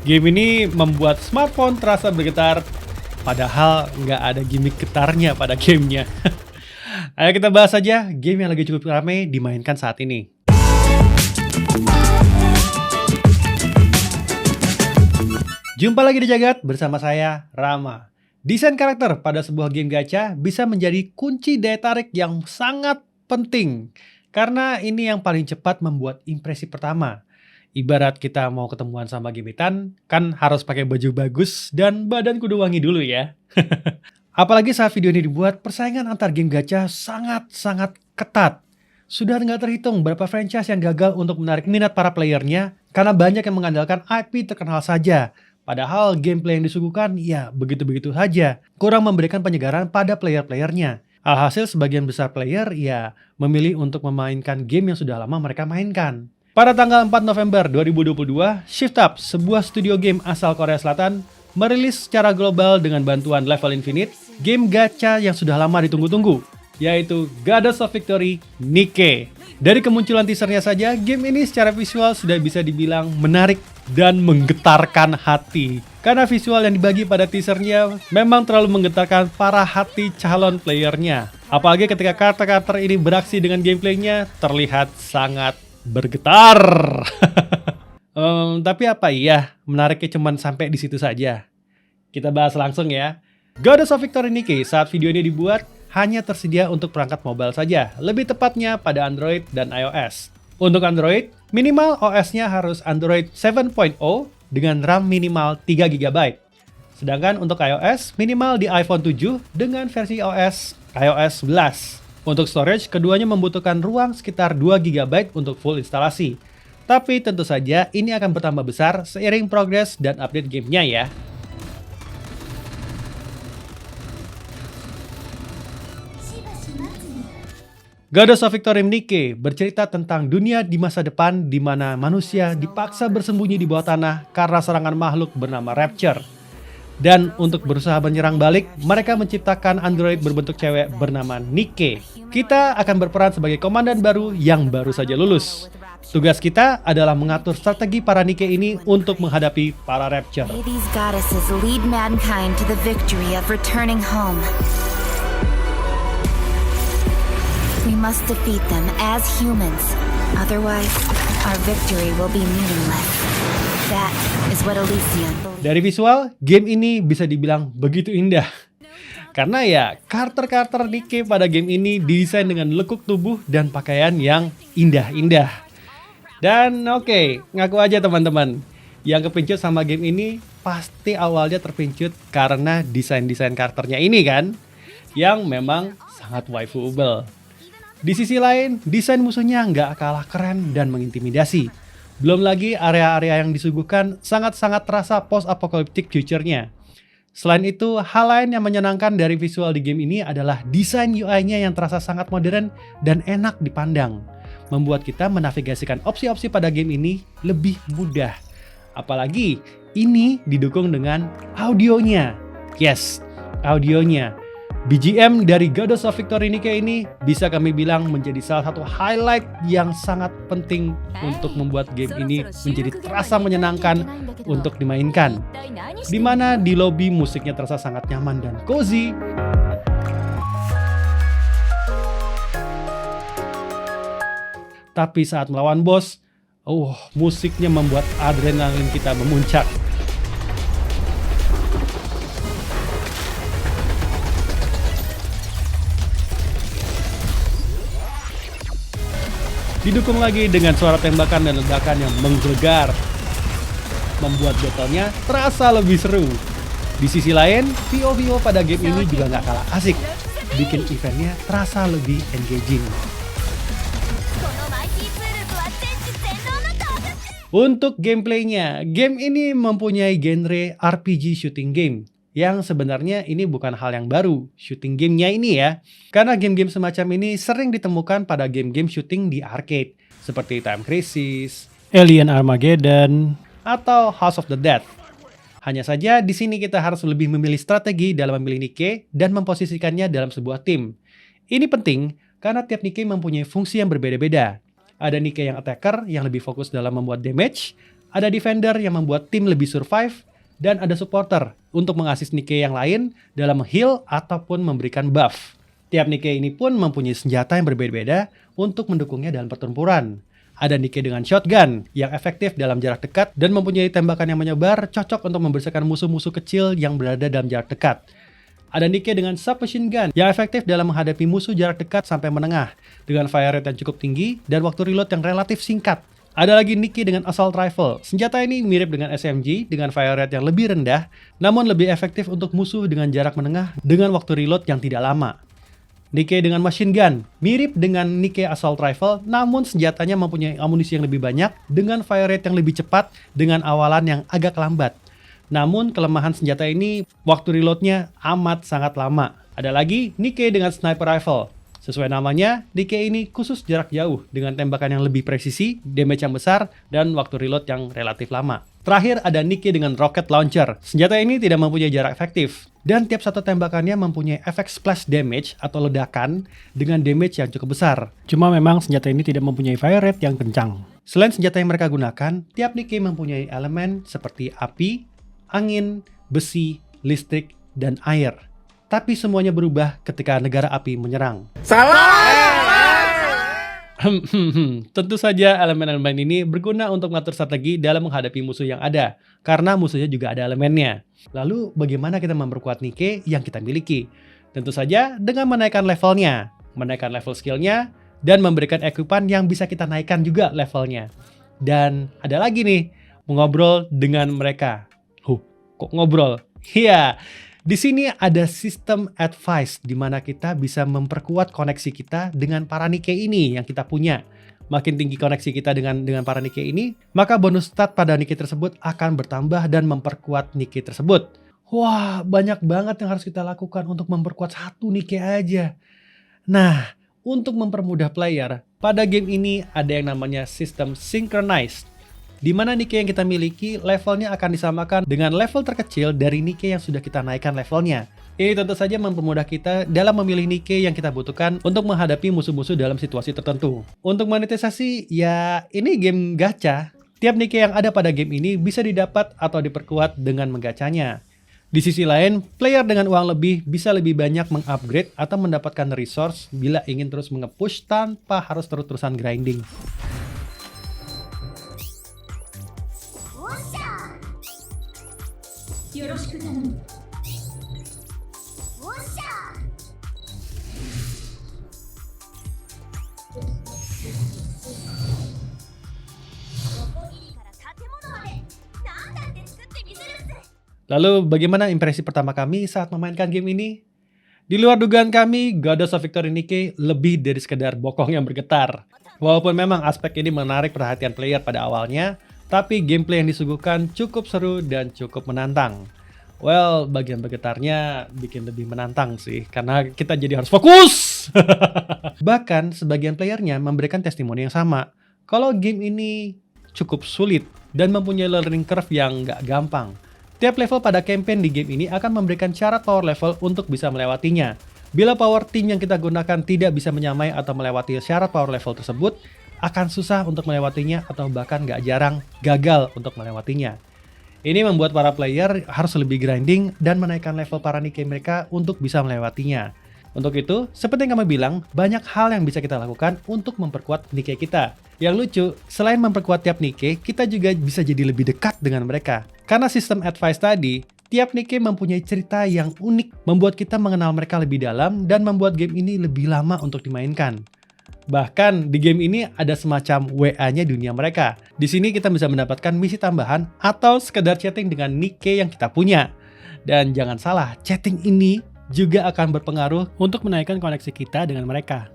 Game ini membuat smartphone terasa bergetar, padahal nggak ada gimmick getarnya pada gamenya. Ayo kita bahas aja game yang lagi cukup ramai dimainkan saat ini. Jumpa lagi di Jagat bersama saya, Rama. Desain karakter pada sebuah game gacha bisa menjadi kunci daya tarik yang sangat penting. Karena ini yang paling cepat membuat impresi pertama. Ibarat kita mau ketemuan sama gebetan, kan harus pakai baju bagus dan badan kudu wangi dulu ya. Apalagi saat video ini dibuat, persaingan antar game gacha sangat-sangat ketat. Sudah nggak terhitung berapa franchise yang gagal untuk menarik minat para playernya karena banyak yang mengandalkan IP terkenal saja. Padahal gameplay yang disuguhkan ya begitu-begitu saja, kurang memberikan penyegaran pada player-playernya. Alhasil sebagian besar player ya memilih untuk memainkan game yang sudah lama mereka mainkan. Pada tanggal 4 November 2022, Shift Up, sebuah studio game asal Korea Selatan, merilis secara global dengan bantuan Level Infinite, game gacha yang sudah lama ditunggu-tunggu, yaitu Goddess of Victory Nikke. Dari kemunculan teasernya saja, game ini secara visual sudah bisa dibilang menarik dan menggetarkan hati. Karena visual yang dibagi pada teasernya memang terlalu menggetarkan para hati calon playernya. Apalagi ketika karakter-karakter ini beraksi dengan gameplaynya terlihat sangat bergetar. Tapi apa iya menariknya cuman sampai di situ saja? Kita bahas langsung ya. Goddess of Victory Nikke saat video ini dibuat hanya tersedia untuk perangkat mobile saja, lebih tepatnya pada Android dan iOS. Untuk Android, minimal OS-nya harus Android 7.0 dengan RAM minimal 3 GB. Sedangkan untuk iOS, minimal di iPhone 7 dengan versi OS iOS 11. Untuk storage, keduanya membutuhkan ruang sekitar 2 GB untuk full instalasi. Tapi tentu saja ini akan bertambah besar seiring progres dan update gamenya ya. Goddess of Victory Nikke bercerita tentang dunia di masa depan di mana manusia dipaksa bersembunyi di bawah tanah karena serangan makhluk bernama Rapture. Dan untuk berusaha menyerang balik, mereka menciptakan android berbentuk cewek bernama Nikke. Kita akan berperan sebagai komandan baru yang baru saja lulus. Tugas kita adalah mengatur strategi para Nikke ini untuk menghadapi para Rapture. These goddesses lead mankind to the victory of returning home. We must defeat them as humans. Otherwise, our victory will be meaningless. That is what Elysium believes. Dari visual, game ini bisa dibilang begitu indah. Karena ya, karakter-karakter Nikke pada game ini didesain dengan lekuk tubuh dan pakaian yang indah-indah. Dan oke, ngaku aja teman-teman, yang kepincut sama game ini pasti awalnya terpincut karena desain-desain karakternya ini kan, yang memang sangat waifuable. Di sisi lain, desain musuhnya nggak kalah keren dan mengintimidasi. Belum lagi area-area yang disuguhkan sangat-sangat terasa post-apocalyptic future-nya. Selain itu, hal lain yang menyenangkan dari visual di game ini adalah desain UI-nya yang terasa sangat modern dan enak dipandang. Membuat kita menavigasikan opsi-opsi pada game ini lebih mudah. Apalagi, ini didukung dengan audionya. Yes, audionya. BGM dari Goddess of Victory Nikke ini bisa kami bilang menjadi salah satu highlight yang sangat penting untuk membuat game ini menjadi terasa menyenangkan untuk dimainkan. Dimana di lobby musiknya terasa sangat nyaman dan cozy. Tapi saat melawan bos, musiknya membuat adrenalin kita memuncak. Didukung lagi dengan suara tembakan dan ledakan yang menggelegar, membuat battle-nya terasa lebih seru. Di sisi lain, VO-VO pada game ini juga nggak kalah asik, bikin eventnya terasa lebih engaging. Untuk gameplaynya, game ini mempunyai genre RPG shooting game, yang sebenarnya ini bukan hal yang baru, shooting gamenya ini ya. Karena game-game semacam ini sering ditemukan pada game-game shooting di arcade, seperti Time Crisis, Alien Armageddon, atau House of the Dead. Hanya saja di sini kita harus lebih memilih strategi dalam memilih Nikke dan memposisikannya dalam sebuah tim. Ini penting karena tiap Nikke mempunyai fungsi yang berbeda-beda. Ada Nikke yang attacker yang lebih fokus dalam membuat damage, Ada defender yang membuat tim lebih survive, dan ada supporter untuk mengasis Nikke yang lain dalam heal ataupun memberikan buff. Tiap Nikke ini pun mempunyai senjata yang berbeda-beda untuk mendukungnya dalam pertempuran. Ada Nikke dengan shotgun yang efektif dalam jarak dekat dan mempunyai tembakan yang menyebar, cocok untuk membersihkan musuh-musuh kecil yang berada dalam jarak dekat. Ada Nikke dengan submachine gun yang efektif dalam menghadapi musuh jarak dekat sampai menengah dengan fire rate yang cukup tinggi dan waktu reload yang relatif singkat. Ada lagi Nikke dengan assault rifle. Senjata ini mirip dengan SMG dengan fire rate yang lebih rendah, namun lebih efektif untuk musuh dengan jarak menengah dengan waktu reload yang tidak lama. Nikke dengan machine gun, mirip dengan Nikke assault rifle, namun senjatanya mempunyai amunisi yang lebih banyak dengan fire rate yang lebih cepat dengan awalan yang agak lambat. Namun kelemahan senjata ini, waktu reloadnya amat sangat lama. Ada lagi Nikke dengan sniper rifle. Sesuai namanya, Nikke ini khusus jarak jauh dengan tembakan yang lebih presisi, damage yang besar, dan waktu reload yang relatif lama. Terakhir ada Nikke dengan rocket launcher. Senjata ini tidak mempunyai jarak efektif, dan tiap satu tembakannya mempunyai efek splash damage atau ledakan dengan damage yang cukup besar. Cuma memang senjata ini tidak mempunyai fire rate yang kencang. Selain senjata yang mereka gunakan, tiap Nikke mempunyai elemen seperti api, angin, besi, listrik, dan air. Tapi semuanya berubah ketika negara api menyerang. Tentu saja elemen-elemen ini berguna untuk mengatur strategi dalam menghadapi musuh yang ada, karena musuhnya juga ada elemennya. Lalu bagaimana kita memperkuat Nikke yang kita miliki? Tentu saja dengan menaikkan levelnya, menaikkan level skillnya, dan memberikan equipan yang bisa kita naikkan juga levelnya. Dan ada lagi nih, mengobrol dengan mereka. Kok ngobrol? Iya. Di sini ada sistem advice di mana kita bisa memperkuat koneksi kita dengan para Nikke ini yang kita punya. Makin tinggi koneksi kita dengan para Nikke ini, maka bonus stat pada Nikke tersebut akan bertambah dan memperkuat Nikke tersebut. Wah, banyak banget yang harus kita lakukan untuk memperkuat satu Nikke aja. Nah, untuk mempermudah player, pada game ini ada yang namanya sistem synchronized, di mana Nikke yang kita miliki levelnya akan disamakan dengan level terkecil dari Nikke yang sudah kita naikkan levelnya. Ini tentu saja mempermudah kita dalam memilih Nikke yang kita butuhkan untuk menghadapi musuh-musuh dalam situasi tertentu. Untuk monetisasi, ya ini game gacha. Tiap Nikke yang ada pada game ini bisa didapat atau diperkuat dengan menggacanya. Di sisi lain, player dengan uang lebih bisa lebih banyak mengupgrade atau mendapatkan resource bila ingin terus nge-push tanpa harus terus-terusan grinding. Lalu bagaimana impresi pertama kami saat memainkan game ini? Di luar dugaan kami, Goddess of Victory Nikke lebih dari sekedar bokong yang bergetar. Walaupun memang aspek ini menarik perhatian player pada awalnya, tapi gameplay yang disuguhkan cukup seru dan cukup menantang. Well, bagian bergetarnya bikin lebih menantang sih, karena kita jadi harus fokus! Bahkan, sebagian playernya memberikan testimoni yang sama. Kalau game ini cukup sulit dan mempunyai learning curve yang nggak gampang. Tiap level pada campaign di game ini akan memberikan syarat power level untuk bisa melewatinya. Bila power team yang kita gunakan tidak bisa menyamai atau melewati syarat power level tersebut, akan susah untuk melewatinya atau bahkan nggak jarang gagal untuk melewatinya. Ini membuat para player harus lebih grinding dan menaikkan level para Nikke mereka untuk bisa melewatinya. Untuk itu, seperti yang kami bilang, banyak hal yang bisa kita lakukan untuk memperkuat Nikke kita. Yang lucu, selain memperkuat tiap Nikke, kita juga bisa jadi lebih dekat dengan mereka. Karena sistem advice tadi, tiap Nikke mempunyai cerita yang unik, membuat kita mengenal mereka lebih dalam dan membuat game ini lebih lama untuk dimainkan. Bahkan di game ini ada semacam WA-nya dunia mereka. Di sini kita bisa mendapatkan misi tambahan atau sekedar chatting dengan Nikke yang kita punya. Dan jangan salah, chatting ini juga akan berpengaruh untuk menaikkan koneksi kita dengan mereka.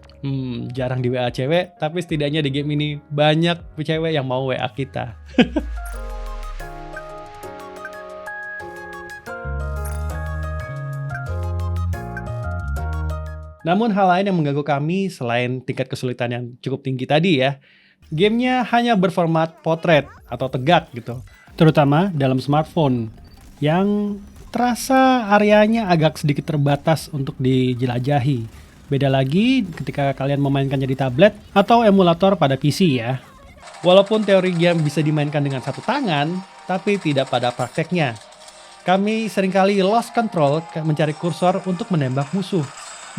Jarang di WA cewek, tapi setidaknya di game ini banyak cewek yang mau WA kita. Namun hal lain yang mengganggu kami selain tingkat kesulitan yang cukup tinggi tadi ya, gamenya hanya berformat potret atau tegak gitu. Terutama dalam smartphone yang terasa areanya agak sedikit terbatas untuk dijelajahi. Beda lagi ketika kalian memainkannya di tablet atau emulator pada PC ya. Walaupun teori game bisa dimainkan dengan satu tangan, tapi tidak pada prakteknya. Kami seringkali lost control mencari kursor untuk menembak musuh.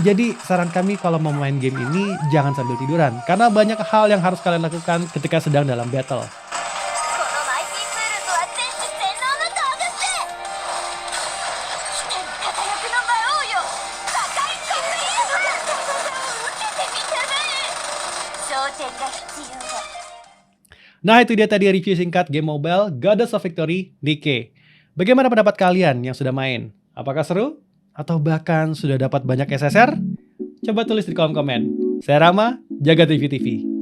Jadi saran kami kalau mau main game ini jangan sambil tiduran, karena banyak hal yang harus kalian lakukan ketika sedang dalam battle. このマイティプールとは全知全能の道具って光る片翼の魔王よ破壊コピー受けてみたまえ焦点が必要だ Nah itu dia tadi review singkat game mobile Goddess of Victory Nikke. Bagaimana pendapat kalian yang sudah main? Apakah seru? Atau bahkan sudah dapat banyak SSR? Coba tulis di kolom komen. Saya Rama, jaga TV TV.